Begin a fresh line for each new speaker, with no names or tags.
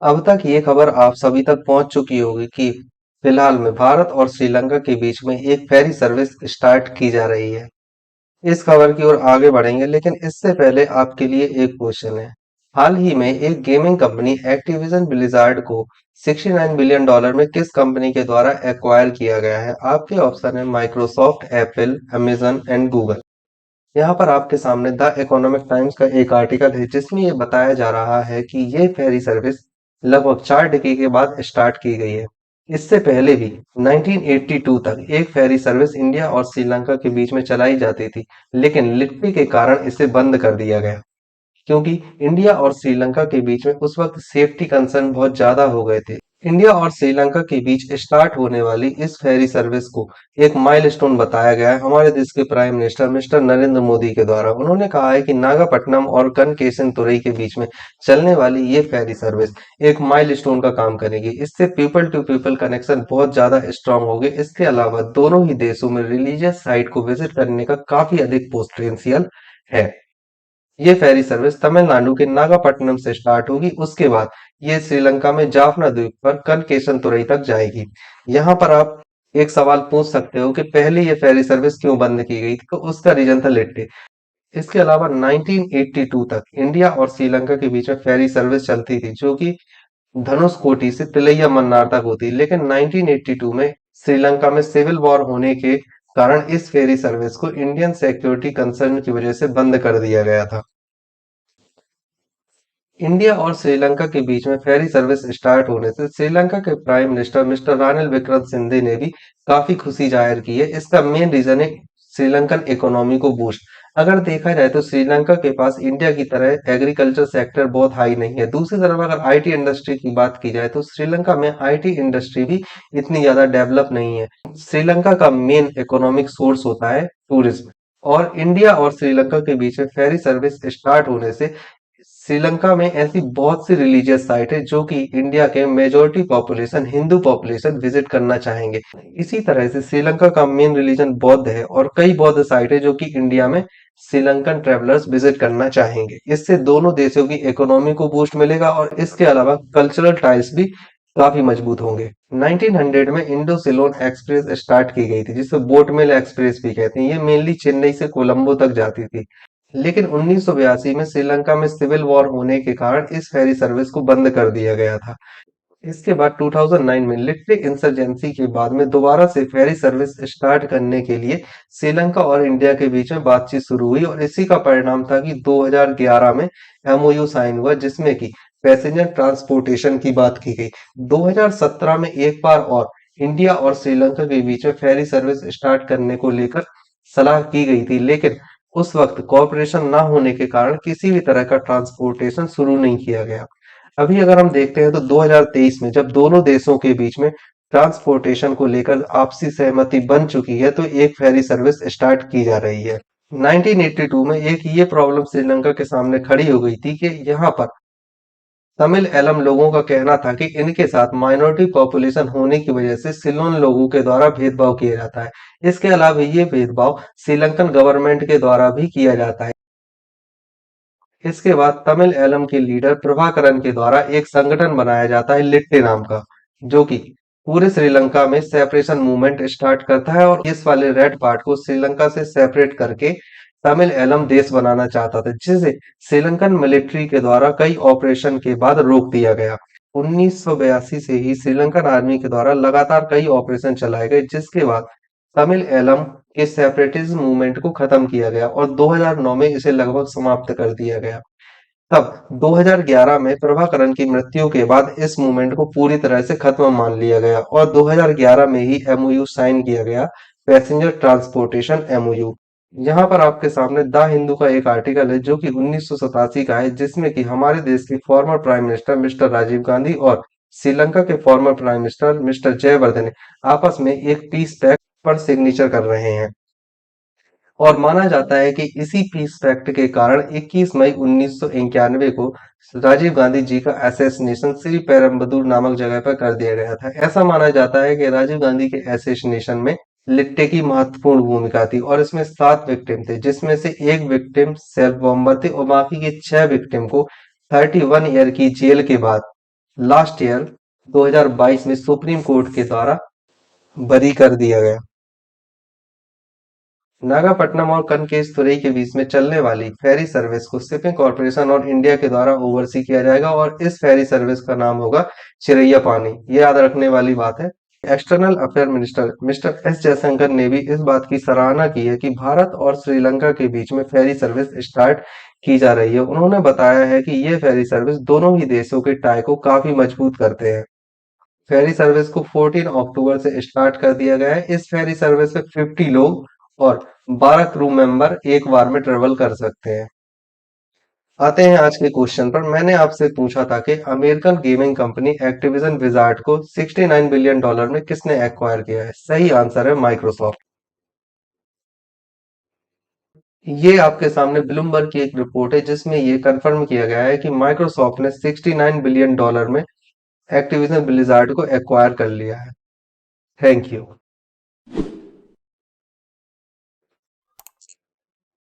अब तक ये खबर आप सभी तक पहुंच चुकी होगी कि फिलहाल में भारत और श्रीलंका के बीच में एक फेरी सर्विस स्टार्ट की जा रही है। इस खबर की ओर आगे बढ़ेंगे, लेकिन इससे पहले आपके लिए एक क्वेश्चन है। हाल ही में एक गेमिंग कंपनी एक्टिविजन ब्लिजार्ड को $69 बिलियन में किस कंपनी के द्वारा एक्वायर किया गया है? आपके ऑप्शन है Microsoft, Apple, Amazon and Google. यहाँ पर आपके सामने द इकोनॉमिक टाइम्स का एक आर्टिकल है जिसमें ये बताया जा रहा है कि ये फेरी सर्विस लगभग 4 डिकेड के बाद स्टार्ट की गई है। इससे पहले भी 1982 तक एक फेरी सर्विस इंडिया और श्रीलंका के बीच में चलाई जाती थी, लेकिन लिट्टी के कारण इसे बंद कर दिया गया क्योंकि इंडिया और श्रीलंका के बीच में उस वक्त सेफ्टी कंसर्न बहुत ज्यादा हो गए थे। इंडिया और श्रीलंका के बीच स्टार्ट होने वाली इस फेरी सर्विस को एक माइलस्टोन बताया गया है हमारे देश के prime minister mister Narendra Modi के द्वारा। उन्होंने कहा है कि नागापट्टनम और गणकेशनतुरई के बीच में चलने वाली ये फेरी सर्विस एक माइलस्टोन का काम करेगी। इससे पीपल टू पीपल कनेक्शन बहुत ज्यादा स्ट्रांग होंगे। इसके अलावा दोनों ही देशों में रिलीजियस साइट को विजिट करने का काफी अधिक पोटेंशियल है। ये फेरी सर्विस तमिलनाडु के नागापट्टनम से स्टार्ट होगी, उसके बाद ये श्रीलंका में जाफना द्वीप पर कनकेशनतुरई तक जाएगी। यहाँ पर आप एक सवाल पूछ सकते हो कि पहले ये फेरी सर्विस क्यों बंद की गई थी, तो उसका रीजन था लिट्टे। इसके अलावा 1982 तक इंडिया और श्रीलंका के बीच में फेरी सर्विस चलती थी जो कि धनुषकोटी से तिलैया मन्नार तक होती, लेकिन 1982 में श्रीलंका में सिविल वॉर होने के कारण इस फेरी सर्विस को इंडियन सिक्योरिटी कंसर्न की वजह से बंद कर दिया गया था। इंडिया और श्रीलंका के बीच में फेरी सर्विस स्टार्ट होने से श्रीलंका के prime minister mister Ranil Wickremesinghe ने भी काफी खुशी जाहिर की है। इसका मेन रीजन है श्रीलंकन इकोनॉमी को बूस्ट। अगर देखा जाए तो श्रीलंका के पास इंडिया की तरह एग्रीकल्चर सेक्टर बहुत हाई नहीं है। दूसरी तरफ अगर आईटी इंडस्ट्री की बात की जाए तो श्रीलंका में आईटी इंडस्ट्री भी इतनी ज्यादा डेवलप नहीं है। श्रीलंका का मेन इकोनॉमिक सोर्स होता है टूरिज्म, और इंडिया और श्रीलंका के बीच में फेरी सर्विस स्टार्ट होने से श्रीलंका में ऐसी बहुत सी रिलीजियस साइट है जो कि इंडिया के majority population Hindu population visit करना चाहेंगे। इसी तरह से श्रीलंका का मेन रिलीजन बौद्ध है और कई बौद्ध साइट है जो कि इंडिया में श्रीलंकन ट्रेवलर्स विजिट करना चाहेंगे। इससे दोनों देशों की इकोनॉमी को बूस्ट मिलेगा और इसके अलावा कल्चरल टाइज भी काफी मजबूत होंगे। 1900 में इंडो सिलोन एक्सप्रेस स्टार्ट की गई थी जिसे बोटमेल एक्सप्रेस भी कहते हैं। ये मेनली चेन्नई से कोलंबो तक जाती थी, लेकिन 1982 में श्रीलंका में सिविल वॉर होने के कारण इस फेरी सर्विस को बंद कर दिया गया था। इसके बाद 2009 में लिट्टे इंसर्जेंसी के बाद में दोबारा से फेरी सर्विस स्टार्ट करने के लिए श्रीलंका और इंडिया के बीच में बातचीत शुरू हुई और इसी का परिणाम था कि 2011 में एमओयू साइन हुआ जिसमें कि पैसेंजर ट्रांसपोर्टेशन की बात की गई। 2017 में एक बार और इंडिया और श्रीलंका के बीच में फेरी सर्विस स्टार्ट करने को लेकर सलाह की गई थी, लेकिन उस वक्त कॉरपोरेशन ना होने के कारण किसी भी तरह का ट्रांसपोर्टेशन शुरू नहीं किया गया। अभी अगर हम देखते हैं तो 2023 में जब दोनों देशों के बीच में ट्रांसपोर्टेशन को लेकर आपसी सहमति बन चुकी है तो एक फेरी सर्विस स्टार्ट की जा रही है। 1982 में एक ये प्रॉब्लम श्रीलंका के सामने खड़ी हो गई थी कि यहाँ पर तमिल एलम लोगों का कहना था कि इनके साथ माइनॉरिटी पॉपुलेशन होने की वजह से सिलोन लोगों के द्वारा भेदभाव किया जाता है। इसके अलावा ये भेदभाव श्रीलंकन गवर्नमेंट के द्वारा भी किया जाता है। इसके बाद तमिल एलम के लीडर प्रभाकरन के द्वारा एक संगठन बनाया जाता है लिट्टे नाम का, जो कि पूरे श्रीलंका में सेपरेशन मूवमेंट स्टार्ट करता है और इस वाले रेड पार्ट को श्रीलंका से सेपरेट करके तमिल एलम देश बनाना चाहता था, जिसे श्रीलंकन मिलिट्री के द्वारा कई ऑपरेशन के बाद रोक दिया गया। 1982 से ही श्रीलंकन आर्मी के द्वारा लगातार कई ऑपरेशन चलाए गए जिसके बाद तमिल एलम के सेपरेटिज्म मूवमेंट को खत्म किया गया और 2009 में इसे लगभग समाप्त कर दिया गया। तब 2011 में प्रभाकरन की मृत्यु के बाद इस मूवमेंट को पूरी तरह से खत्म मान लिया गया और 2011 में ही एमओयू साइन किया गया, पैसेंजर ट्रांसपोर्टेशन एमओयू। यहाँ पर आपके सामने द हिंदू का एक आर्टिकल है जो कि 1987 का है जिसमें कि हमारे देश के former prime minister mister Rajiv Gandhi और श्रीलंका के former prime minister mister Jayewardene आपस में एक पीस पैक्ट पर सिग्नेचर कर रहे हैं और माना जाता है कि इसी पीस पैक्ट के कारण 21 मई 1991 को राजीव गांधी जी का असैसिनेशन श्री पेरुम्बदूर नामक जगह पर कर दिया गया था। ऐसा माना जाता है कि राजीव गांधी के असैसिनेशन में लिट्टे की महत्वपूर्ण भूमिका थी और इसमें 7 विक्टिम थे जिसमें से एक विक्टिम सेल्फ बॉम्बर थे और बाकी के 6 विक्टिम को 31 ईयर की जेल के बाद लास्ट ईयर 2022 में सुप्रीम कोर्ट के द्वारा बरी कर दिया गया। नागापट्टनम और कनकेसतुरई के बीच में चलने वाली फेरी सर्विस को शिपिंग कॉरपोरेशन और इंडिया के द्वारा ओवरसी किया जाएगा और इस फेरी सर्विस का नाम होगा चिरैया पानी। ये याद रखने वाली बात है। External affair minister mister S Jaishankar ने भी इस बात की सराहना की है कि भारत और श्रीलंका के बीच में फेरी सर्विस स्टार्ट की जा रही है। उन्होंने बताया है कि ये फेरी सर्विस दोनों ही देशों के टाई को काफी मजबूत करते हैं। फेरी सर्विस को 14 अक्टूबर से स्टार्ट कर दिया गया है। इस फेरी सर्विस में 50 लोग और 12 क्रू मेंबर एक बार में ट्रेवल कर सकते हैं। आते हैं आज के क्वेश्चन पर। मैंने आपसे पूछा था कि American gaming company Activision wizard को $69 बिलियन में किसने एक्वायर किया है? सही आंसर है माइक्रोसॉफ्ट। ये आपके सामने ब्लूमबर्ग की एक रिपोर्ट है जिसमें ये कंफर्म किया गया है कि माइक्रोसॉफ्ट ने $69 बिलियन में एक्टिविजन ब्लिजार्ड को एक्वायर कर लिया है। Thank you.